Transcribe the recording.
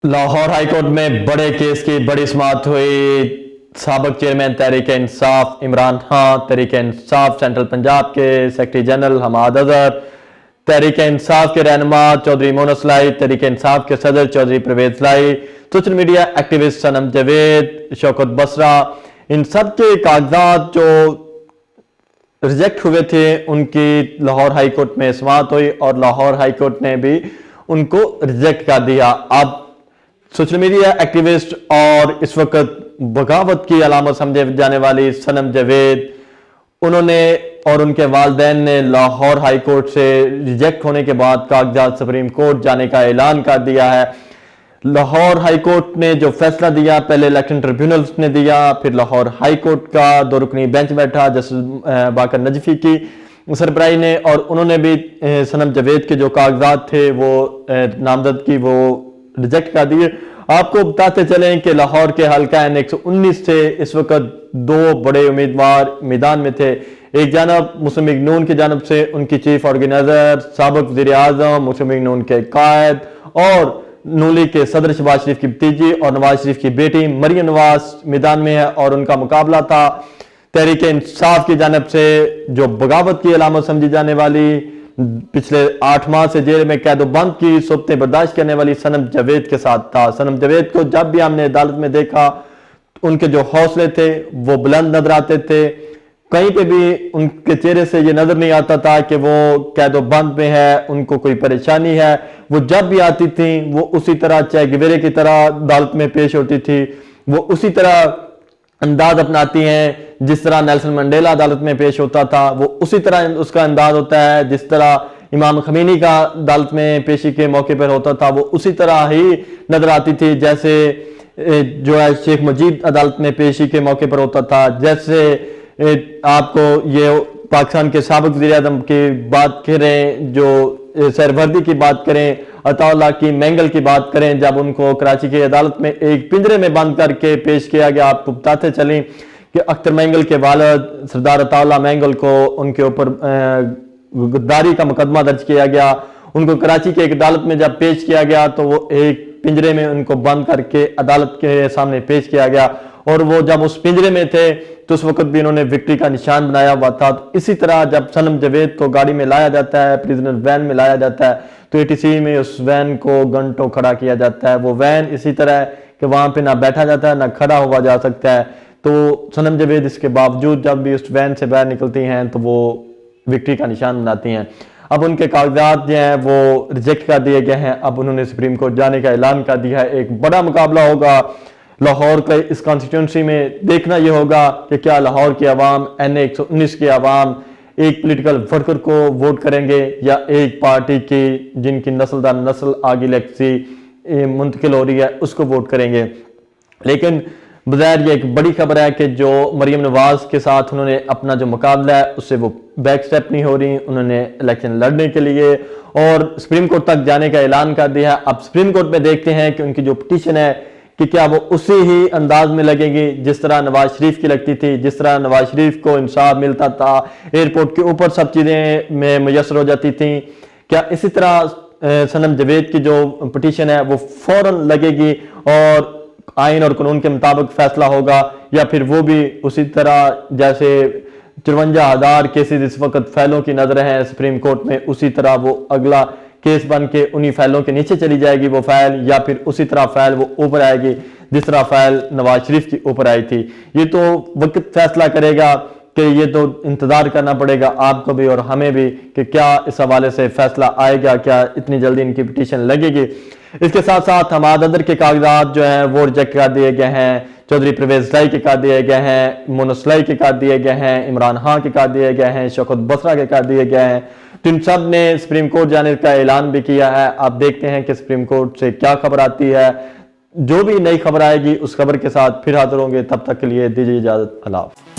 Lahore high court میں بڑے case کی بڑی سماعت ہوئی۔ سابق چیئرمین تحریک انصاف عمران خان، تحریک انصاف سینٹرل پنجاب کے سیکرٹری جنرل حماد اظہر، تحریک انصاف کے رہنما چودھری مونس لائی، تحریک انصاف کے صدر چودھری پرویز لائی، سوشل میڈیا ایکٹیوسٹ صنم جاوید، شوکت بسرا، ان سب کے کاغذات جو ریجیکٹ ہوئے تھے ان کی لاہور ہائی کورٹ میں سماعت ہوئی اور لاہور ہائی کورٹ نے بھی ان کو ریجیکٹ کر دیا۔ اب سوشل میڈیا ایکٹیوسٹ اور اس وقت بغاوت کی علامت سمجھے جانے والی صنم جاوید، انہوں نے اور ان کے والدین نے لاہور ہائی کورٹ سے ریجیکٹ ہونے کے بعد کاغذات سپریم کورٹ جانے کا اعلان کر دیا ہے۔ لاہور ہائی کورٹ نے جو فیصلہ دیا، پہلے الیکشن ٹریبیونلز نے دیا، پھر لاہور ہائی کورٹ کا 2 رکنی بینچ بیٹھا جسٹس باقر نجفی کی سربراہی نے، اور انہوں نے بھی صنم جاوید کے جو کاغذات تھے وہ نامزد کی وہ ریجیکٹ کر دیے۔ آپ کو بتاتے چلیں کہ لاہور کے حلقہ N119 سے اس وقت 2 بڑے امیدوار میدان میں تھے۔ ایک جانب مسلم لیگ نون کی جانب سے ان کی چیف آرگنائزر سابق وزیر اعظم، مسلم لیگ نون کے قائد اور نون لیگ کے صدر شہباز شریف کی بھتیجی اور نواز شریف کی بیٹی مریم نواز میدان میں ہے، اور ان کا مقابلہ تھا تحریک انصاف کی جانب سے جو بغاوت کی علامت سمجھی جانے والی، پچھلے 8 ماہ سے جیل میں قید و بند کی صورتیں برداشت کرنے والی صنم جاوید کے ساتھ تھا۔ صنم جاوید کو جب بھی ہم نے عدالت میں دیکھا، ان کے جو حوصلے تھے وہ بلند نظر آتے تھے، کہیں پہ بھی ان کے چہرے سے یہ نظر نہیں آتا تھا کہ وہ قید و بند میں ہے، ان کو کوئی پریشانی ہے۔ وہ جب بھی آتی تھیں وہ اسی طرح چے گیوارا کی طرح عدالت میں پیش ہوتی تھی، وہ اسی طرح انداز اپناتی ہیں جس طرح نیلسن منڈیلا عدالت میں پیش ہوتا تھا، وہ اسی طرح اس کا انداز ہوتا ہے جس طرح امام خمینی کا عدالت میں پیشی کے موقع پر ہوتا تھا، وہ اسی طرح ہی نظر آتی تھی جیسے جو ہے شیخ مجید عدالت میں پیشی کے موقع پر ہوتا تھا۔ جیسے آپ کو یہ پاکستان کے سابق وزیر اعظم کی بات کریں، جو سہروردی کی بات کریں، عطا اللہ کی مینگل کی بات کریں، جب ان کو کراچی کی عدالت میں ایک پنجرے میں بند کر کے پیش کیا گیا، آپ کو بتاتے چلیں کہ اختر مینگل کے والد سردار عطا اللہ مینگل کو ان کے اوپر غداری کا مقدمہ درج کیا گیا، ان کو کراچی کی ایک عدالت میں جب پیش کیا گیا تو وہ ایک پنجرے میں ان کو بند کر کے عدالت کے سامنے پیش کیا گیا، اور وہ جب اس پنجرے میں تھے تو اس وقت بھی انہوں نے وکٹری کا نشان بنایا ہوا تھا۔ تو اسی طرح جب صنم جاوید کو گاڑی میں لایا جاتا ہے، پریزنر وین میں لایا جاتا ہے، تو ATC میں اس وین کو گھنٹوں کھڑا کیا جاتا ہے۔ وہ وین اسی طرح ہے کہ وہاں پہ نہ بیٹھا جاتا ہے نہ کھڑا ہوا جا سکتا ہے۔ تو صنم جاوید اس کے باوجود جب بھی اس وین سے باہر نکلتی ہیں تو وہ وکٹری کا نشان بناتی ہیں۔ اب ان کے کاغذات جو ہیں وہ ریجیکٹ کر دیے گئے ہیں، اب انہوں نے سپریم کورٹ جانے کا اعلان کر دیا ہے۔ ایک بڑا مقابلہ ہوگا لاہور کا اس کانسٹیٹیونسی میں، دیکھنا یہ ہوگا کہ کیا لاہور کی عوام، N119 کی عوام ایک پولیٹیکل ورکر کو ووٹ کریں گے یا ایک پارٹی کی جن کی نسل در نسل آگے لیگسی منتقل ہو رہی ہے اس کو ووٹ کریں گے۔ لیکن بظاہر یہ ایک بڑی خبر ہے کہ جو مریم نواز کے ساتھ انہوں نے اپنا جو مقابلہ ہے اس سے وہ بیک سٹیپ نہیں ہو رہی، انہوں نے الیکشن لڑنے کے لیے اور سپریم کورٹ تک جانے کا اعلان کر دیا ہے۔ اب سپریم کورٹ میں دیکھتے ہیں کہ ان کی جو پٹیشن ہے کہ کیا وہ اسی ہی انداز میں لگے گی جس طرح نواز شریف کی لگتی تھی، جس طرح نواز شریف کو انصاف ملتا تھا، ایئرپورٹ کے اوپر سب چیزیں میں میسر ہو جاتی تھیں، کیا اسی طرح صنم جاوید کی جو پٹیشن ہے وہ فوراً لگے گی اور آئین اور قانون کے مطابق فیصلہ ہوگا، یا پھر وہ بھی اسی طرح جیسے 53,000 کیسز اس وقت فائلوں کی نظر ہیں سپریم کورٹ میں، اسی طرح وہ اگلا کیس بن کے انہی فائلوں کے نیچے چلی جائے گی وہ فائل، یا پھر اسی طرح فائل وہ اوپر آئے گی جس طرح فائل نواز شریف کی اوپر آئی تھی؟ یہ تو وقت فیصلہ کرے گا، کہ یہ تو انتظار کرنا پڑے گا آپ کو بھی اور ہمیں بھی کہ کیا اس حوالے سے فیصلہ آئے گا، کیا اتنی جلدی ان کی پٹیشن لگے گی۔ اس کے ساتھ ساتھ حماد اظہر کے کاغذات جو ہیں وہ ریجیکٹ کر دیے گئے ہیں، چودھری پرویز لائی کے کر دیے گئے ہیں، مونس لائی کے کر دیے گئے ہیں، عمران خان کے کر دیے گئے ہیں، شوکت بسرا کے کر دیے گئے ہیں۔ تو ان سب نے سپریم کورٹ جانے کا اعلان بھی کیا ہے۔ آپ دیکھتے ہیں کہ سپریم کورٹ سے کیا خبر آتی ہے، جو بھی نئی خبر آئے گی اس خبر کے ساتھ پھر حاضر ہوں گے۔ تب تک کے لیے دیجیے اجازت، اللہ حافظ۔